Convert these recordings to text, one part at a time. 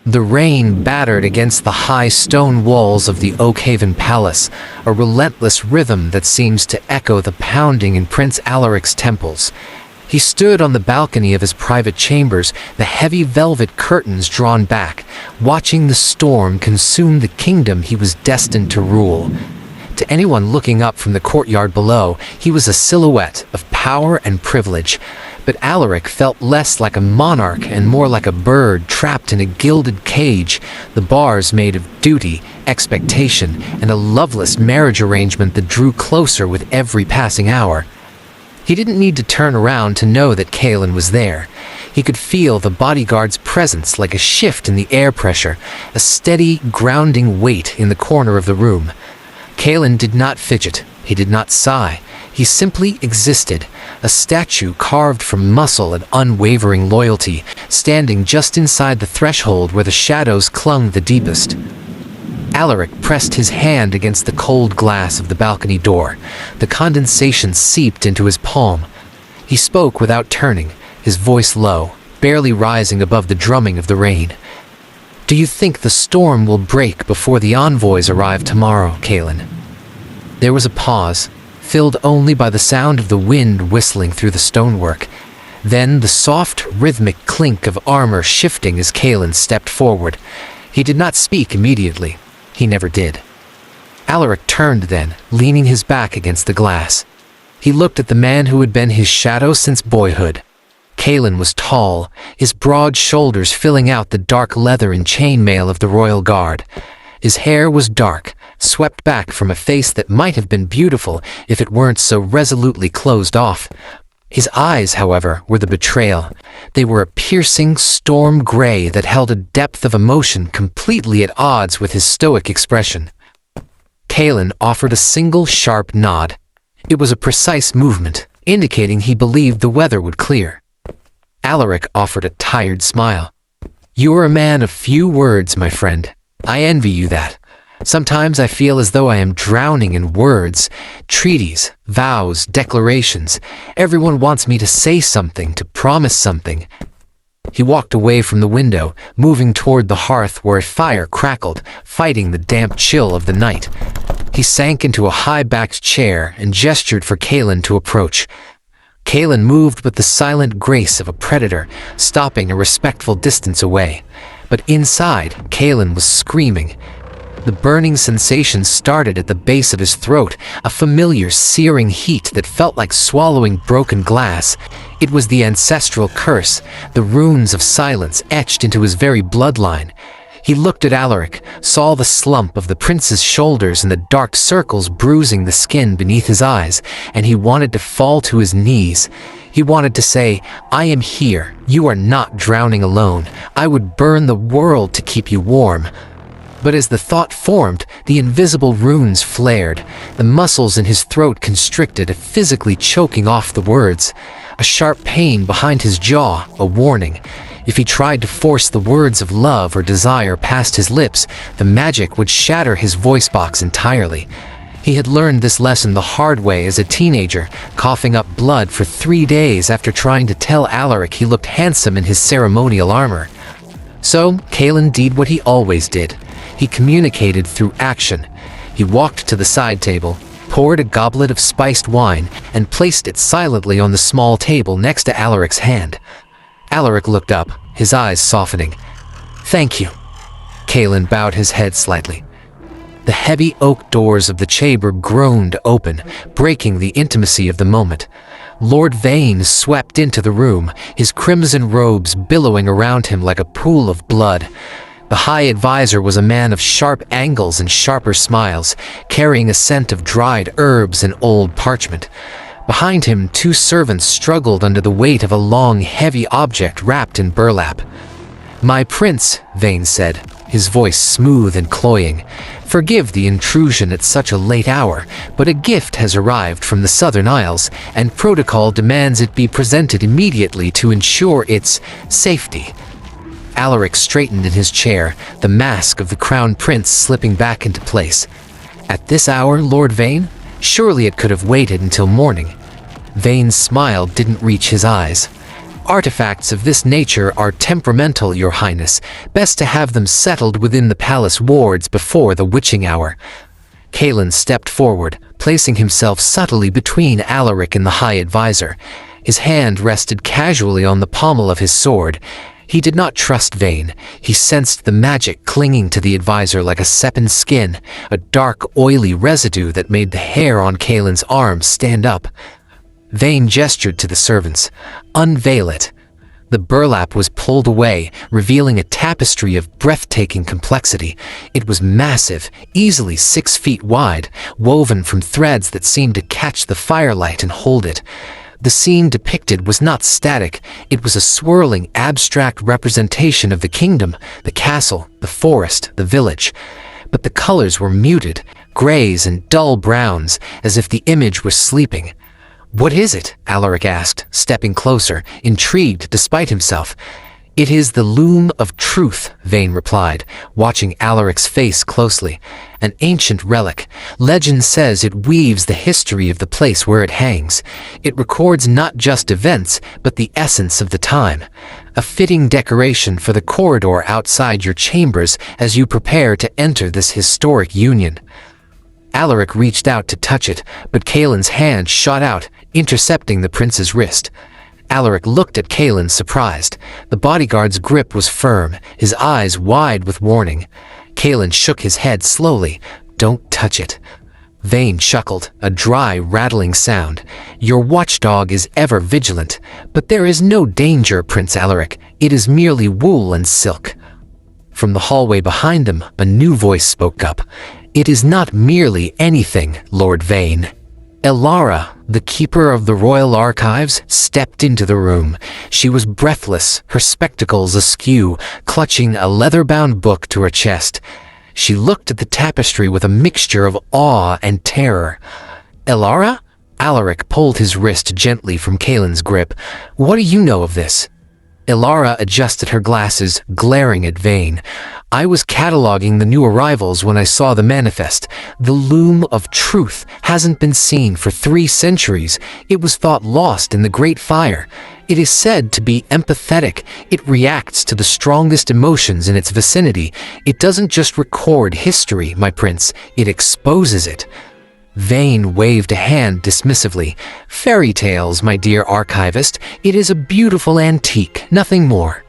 The rain battered against the high stone walls of the Oakhaven Palace, a relentless rhythm that seems to echo the pounding in Prince Alaric's temples. He stood on the balcony of his private chambers, the heavy velvet curtains drawn back, watching the storm consume the kingdom he was destined to rule. To anyone looking up from the courtyard below, he was a silhouette of power and privilege. But Alaric felt less like a monarch and more like a bird trapped in a gilded cage, the bars made of duty, expectation, and a loveless marriage arrangement that drew closer with every passing hour. He didn't need to turn around to know that Kaelen was there. He could feel the bodyguard's presence like a shift in the air pressure, a steady, grounding weight in the corner of the room. Kaelen did not fidget. He did not sigh. He simply existed, a statue carved from muscle and unwavering loyalty, standing just inside the threshold where the shadows clung the deepest. Alaric pressed his hand against the cold glass of the balcony door. The condensation seeped into his palm. He spoke without turning, his voice low, barely rising above the drumming of the rain. "Do you think the storm will break before the envoys arrive tomorrow, Kaelen?" There was a pause, filled only by the sound of the wind whistling through the stonework. Then the soft, rhythmic clink of armor shifting as Kaelen stepped forward. He did not speak immediately. He never did. Alaric turned then, leaning his back against the glass. He looked at the man who had been his shadow since boyhood. Kaelen was tall, his broad shoulders filling out the dark leather and chainmail of the royal guard. His hair was dark, swept back from a face that might have been beautiful if it weren't so resolutely closed off. His eyes, however, were the betrayal. They were a piercing storm gray that held a depth of emotion completely at odds with his stoic expression. Kaelen offered a single sharp nod. It was a precise movement, indicating he believed the weather would clear. Alaric offered a tired smile. "You are a man of few words, my friend. I envy you that. Sometimes I feel as though I am drowning in words, treaties, vows, declarations. Everyone wants me to say something, to promise something." He walked away from the window, moving toward the hearth where a fire crackled, fighting the damp chill of the night. He sank into a high-backed chair and gestured for Kaelen to approach. Kaelen moved with the silent grace of a predator, stopping a respectful distance away. But inside, Kaelen was screaming. The burning sensation started at the base of his throat, a familiar searing heat that felt like swallowing broken glass. It was the ancestral curse, the runes of silence etched into his very bloodline. He looked at Alaric, saw the slump of the prince's shoulders and the dark circles bruising the skin beneath his eyes, and he wanted to fall to his knees. He wanted to say, "I am here. You are not drowning alone. I would burn the world to keep you warm." But as the thought formed, the invisible runes flared. The muscles in his throat constricted, physically choking off the words. A sharp pain behind his jaw, a warning. If he tried to force the words of love or desire past his lips, the magic would shatter his voice box entirely. He had learned this lesson the hard way as a teenager, coughing up blood for 3 days after trying to tell Alaric he looked handsome in his ceremonial armor. So, Kaelen did what he always did. He communicated through action. He walked to the side table, poured a goblet of spiced wine, and placed it silently on the small table next to Alaric's hand. Alaric looked up, his eyes softening. "Thank you." Kaelen bowed his head slightly. The heavy oak doors of the chamber groaned open, breaking the intimacy of the moment. Lord Vane swept into the room, his crimson robes billowing around him like a pool of blood. The High Advisor was a man of sharp angles and sharper smiles, carrying a scent of dried herbs and old parchment. Behind him, 2 servants struggled under the weight of a long, heavy object wrapped in burlap. "My prince," Vane said, his voice smooth and cloying, "forgive the intrusion at such a late hour, but a gift has arrived from the Southern Isles, and protocol demands it be presented immediately to ensure its safety." Alaric straightened in his chair, the mask of the crown prince slipping back into place. "At this hour, Lord Vane? Surely it could have waited until morning." Vane's smile didn't reach his eyes. Artifacts of this nature are temperamental, Your Highness. Best to have them settled within the palace wards before the witching hour." Kaelen stepped forward, placing himself subtly between Alaric and the High Advisor. His hand rested casually on the pommel of his sword. He did not trust Vane. He sensed the magic clinging to the advisor like a sepined skin, a dark, oily residue that made the hair on Kaelen's arms stand up. Vane gestured to the servants. "Unveil it." The burlap was pulled away, revealing a tapestry of breathtaking complexity. It was massive, easily 6 feet wide, woven from threads that seemed to catch the firelight and hold it. The scene depicted was not static. It was a swirling, abstract representation of the kingdom, the castle, the forest, the village. But the colors were muted, grays and dull browns, as if the image was sleeping. "What is it?" Alaric asked, stepping closer, intrigued despite himself. "It is the Loom of Truth," Vane replied, watching Alaric's face closely. "An ancient relic. Legend says it weaves the history of the place where it hangs. It records not just events, but the essence of the time. A fitting decoration for the corridor outside your chambers as you prepare to enter this historic union." Alaric reached out to touch it, but Kaelen's hand shot out, intercepting the prince's wrist. Alaric looked at Kaelen, surprised. The bodyguard's grip was firm, his eyes wide with warning. Kaelen shook his head slowly. "Don't touch it." Vane chuckled, a dry, rattling sound. "Your watchdog is ever vigilant. But there is no danger, Prince Alaric. It is merely wool and silk." From the hallway behind them, a new voice spoke up. "It is not merely anything, Lord Vane." Elara, the keeper of the royal archives, stepped into the room. She was breathless, her spectacles askew, clutching a leather-bound book to her chest. She looked at the tapestry with a mixture of awe and terror. "Elara?" Alaric pulled his wrist gently from Kaelen's grip. "What do you know of this?" Elara adjusted her glasses, glaring at Vane. "I was cataloging the new arrivals when I saw the manifest. The Loom of Truth hasn't been seen for 3 centuries. It was thought lost in the Great Fire. It is said to be empathetic. It reacts to the strongest emotions in its vicinity. It doesn't just record history, my prince. It exposes it." Vane waved a hand dismissively. "Fairy tales, my dear archivist. It is a beautiful antique, nothing more."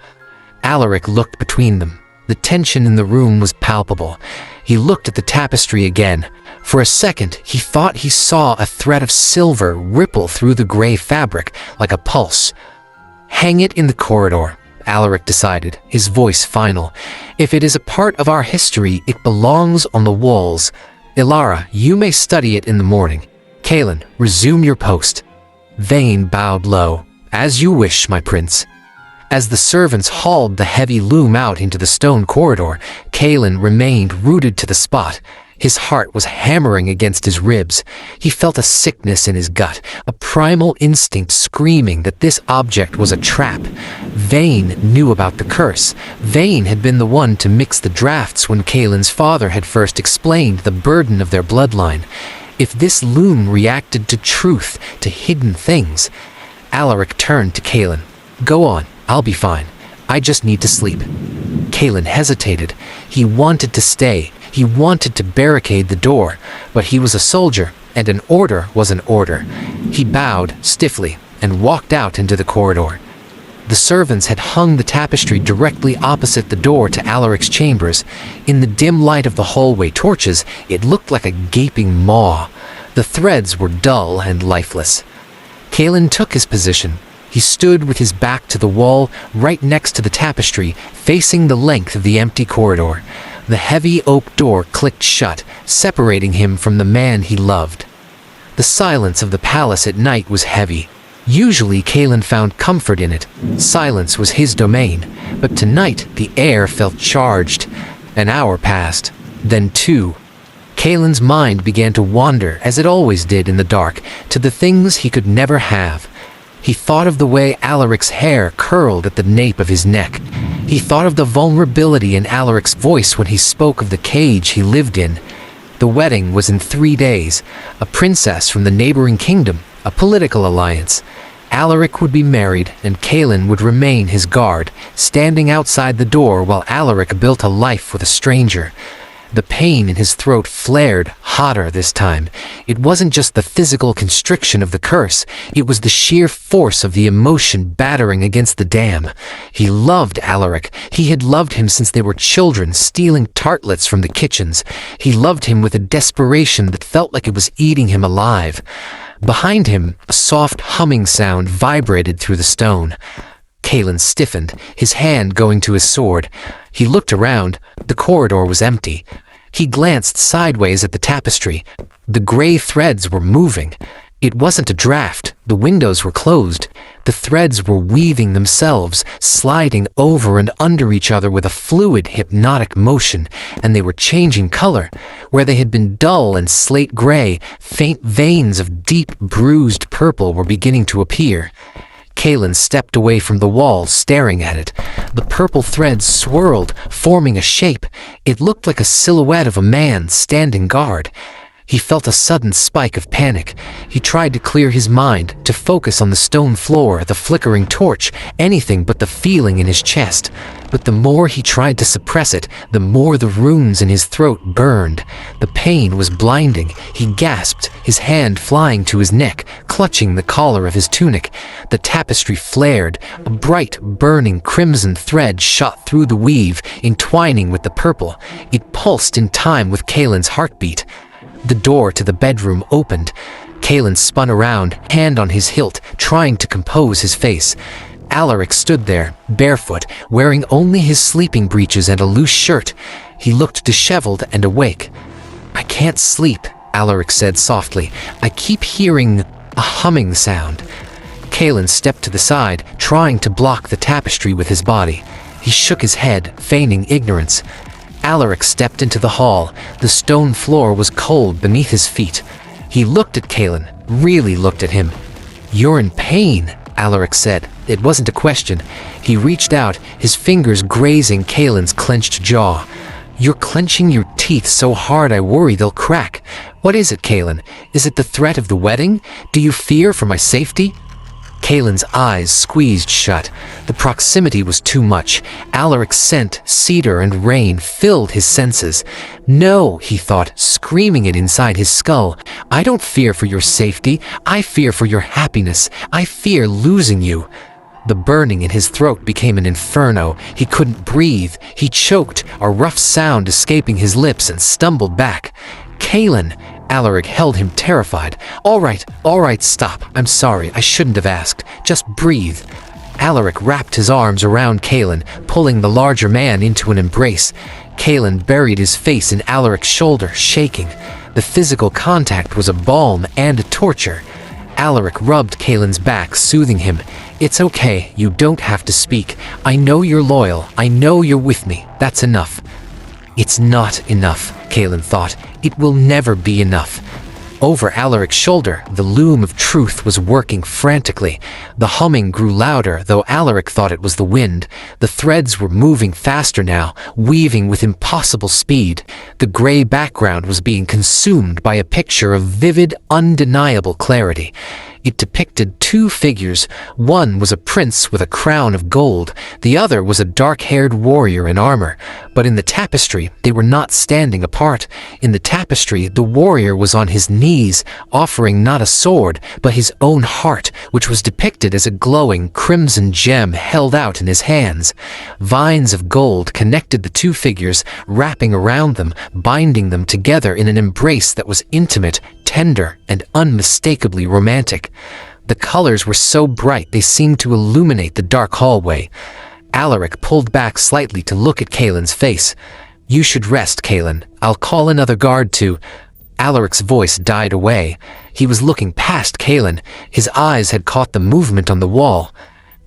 Alaric looked between them. The tension in the room was palpable. He looked at the tapestry again. For a second, he thought he saw a thread of silver ripple through the gray fabric, like a pulse. "Hang it in the corridor," Alaric decided, his voice final. "If it is a part of our history, it belongs on the walls. Elara, you may study it in the morning. Kaelen, resume your post." Vane bowed low. "As you wish, my prince." As the servants hauled the heavy loom out into the stone corridor, Kaelen remained rooted to the spot. His heart was hammering against his ribs. He felt a sickness in his gut, a primal instinct screaming that this object was a trap. Vane knew about the curse. Vane had been the one to mix the drafts when Kaelen's father had first explained the burden of their bloodline. If this loom reacted to truth, to hidden things... Alaric turned to Kaelen. "Go on, I'll be fine. I just need to sleep." Kaelen hesitated. He wanted to stay. He wanted to barricade the door, but he was a soldier, and an order was an order. He bowed stiffly and walked out into the corridor. The servants had hung the tapestry directly opposite the door to Alaric's chambers. In the dim light of the hallway torches, it looked like a gaping maw. The threads were dull and lifeless. Kaelen took his position. He stood with his back to the wall, right next to the tapestry, facing the length of the empty corridor. The heavy oak door clicked shut, separating him from the man he loved. The silence of the palace at night was heavy. Usually Kaelen found comfort in it. Silence was his domain. But tonight the air felt charged. An hour passed, then 2. Kaelen's mind began to wander, as it always did in the dark, to the things he could never have. He thought of the way Alaric's hair curled at the nape of his neck. He thought of the vulnerability in Alaric's voice when he spoke of the cage he lived in. The wedding was in 3 days. A princess from the neighboring kingdom, a political alliance. Alaric would be married, and Kaelen would remain his guard, standing outside the door while Alaric built a life with a stranger. The pain in his throat flared, hotter this time. It wasn't just the physical constriction of the curse, it was the sheer force of the emotion battering against the dam. He loved Alaric. He had loved him since they were children, stealing tartlets from the kitchens. He loved him with a desperation that felt like it was eating him alive. Behind him, a soft humming sound vibrated through the stone. Kaelen stiffened, his hand going to his sword. He looked around. The corridor was empty. He glanced sideways at the tapestry. The gray threads were moving. It wasn't a draft. The windows were closed. The threads were weaving themselves, sliding over and under each other with a fluid, hypnotic motion, and they were changing color. Where they had been dull and slate gray, faint veins of deep, bruised purple were beginning to appear. Kaelen stepped away from the wall, staring at it. The purple threads swirled, forming a shape. It looked like a silhouette of a man standing guard. He felt a sudden spike of panic. He tried to clear his mind, to focus on the stone floor, the flickering torch, anything but the feeling in his chest. But the more he tried to suppress it, the more the runes in his throat burned. The pain was blinding. He gasped, his hand flying to his neck, clutching the collar of his tunic. The tapestry flared. A bright, burning crimson thread shot through the weave, entwining with the purple. It pulsed in time with Kaelen's heartbeat. The door to the bedroom opened. Kaelen spun around, hand on his hilt, trying to compose his face. Alaric stood there, barefoot, wearing only his sleeping breeches and a loose shirt. He looked disheveled and awake. "I can't sleep," Alaric said softly. "I keep hearing a humming sound." Kaelen stepped to the side, trying to block the tapestry with his body. He shook his head, feigning ignorance. Alaric stepped into the hall. The stone floor was cold beneath his feet. He looked at Kaelen, really looked at him. "You're in pain," Alaric said. It wasn't a question. He reached out, his fingers grazing Kaelen's clenched jaw. "You're clenching your teeth so hard I worry they'll crack. What is it, Kaelen? Is it the threat of the wedding? Do you fear for my safety?" Kaelen's eyes squeezed shut. The proximity was too much. Alaric's scent, cedar and rain, filled his senses. "No," he thought, screaming it inside his skull. "I don't fear for your safety. I fear for your happiness. I fear losing you." The burning in his throat became an inferno. He couldn't breathe. He choked, a rough sound escaping his lips, and stumbled back. "Kaelen!" Alaric held him, terrified. All right, stop. I'm sorry, I shouldn't have asked. Just breathe." Alaric wrapped his arms around Kaelen, pulling the larger man into an embrace. Kaelen buried his face in Alaric's shoulder, shaking. The physical contact was a balm and a torture. Alaric rubbed Kaelen's back, soothing him. "It's okay, you don't have to speak. I know you're loyal. I know you're with me. That's enough." It's not enough, Kaelen thought. It will never be enough. Over Alaric's shoulder, the Loom of Truth was working frantically. The humming grew louder, though Alaric thought it was the wind. The threads were moving faster now, weaving with impossible speed. The gray background was being consumed by a picture of vivid, undeniable clarity. It depicted two figures. One was a prince with a crown of gold. The other was a dark-haired warrior in armor. But in the tapestry, they were not standing apart. In the tapestry, the warrior was on his knees, offering not a sword, but his own heart, which was depicted as a glowing crimson gem held out in his hands. Vines of gold connected the two figures, wrapping around them, binding them together in an embrace that was intimate, tender, and unmistakably romantic. The colors were so bright they seemed to illuminate the dark hallway. Alaric pulled back slightly to look at Kaelen's face. "You should rest, Kaelen. I'll call another guard to—" Alaric's voice died away. He was looking past Kaelen. His eyes had caught the movement on the wall.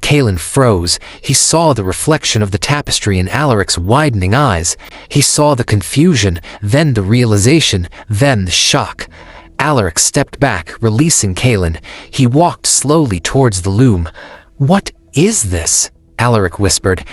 Kaelen froze. He saw the reflection of the tapestry in Alaric's widening eyes. He saw the confusion, then the realization, then the shock. Alaric stepped back, releasing Kaelen. He walked slowly towards the loom. "What is this?" Alaric whispered.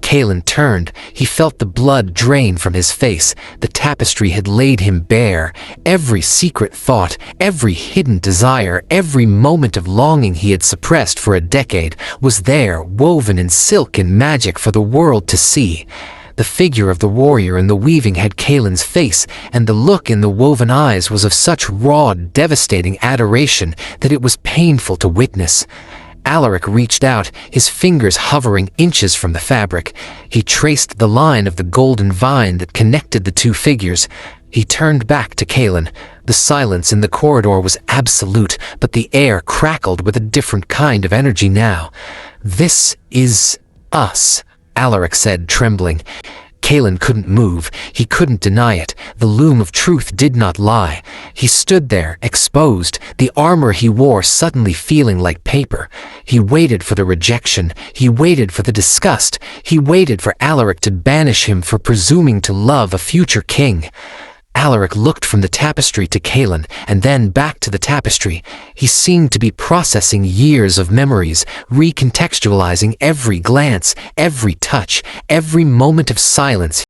Kaelen turned. He felt the blood drain from his face. The tapestry had laid him bare. Every secret thought, every hidden desire, every moment of longing he had suppressed for a decade was there, woven in silk and magic for the world to see. The figure of the warrior in the weaving had Kaelen's face, and the look in the woven eyes was of such raw, devastating adoration that it was painful to witness. Alaric reached out, his fingers hovering inches from the fabric. He traced the line of the golden vine that connected the two figures. He turned back to Kaelen. The silence in the corridor was absolute, but the air crackled with a different kind of energy now. "This is us," Alaric said, trembling. Kaelen couldn't move. He couldn't deny it. The Loom of Truth did not lie. He stood there, exposed, the armor he wore suddenly feeling like paper. He waited for the rejection. He waited for the disgust. He waited for Alaric to banish him for presuming to love a future king. Alaric looked from the tapestry to Kaelen, and then back to the tapestry. He seemed to be processing years of memories, recontextualizing every glance, every touch, every moment of silence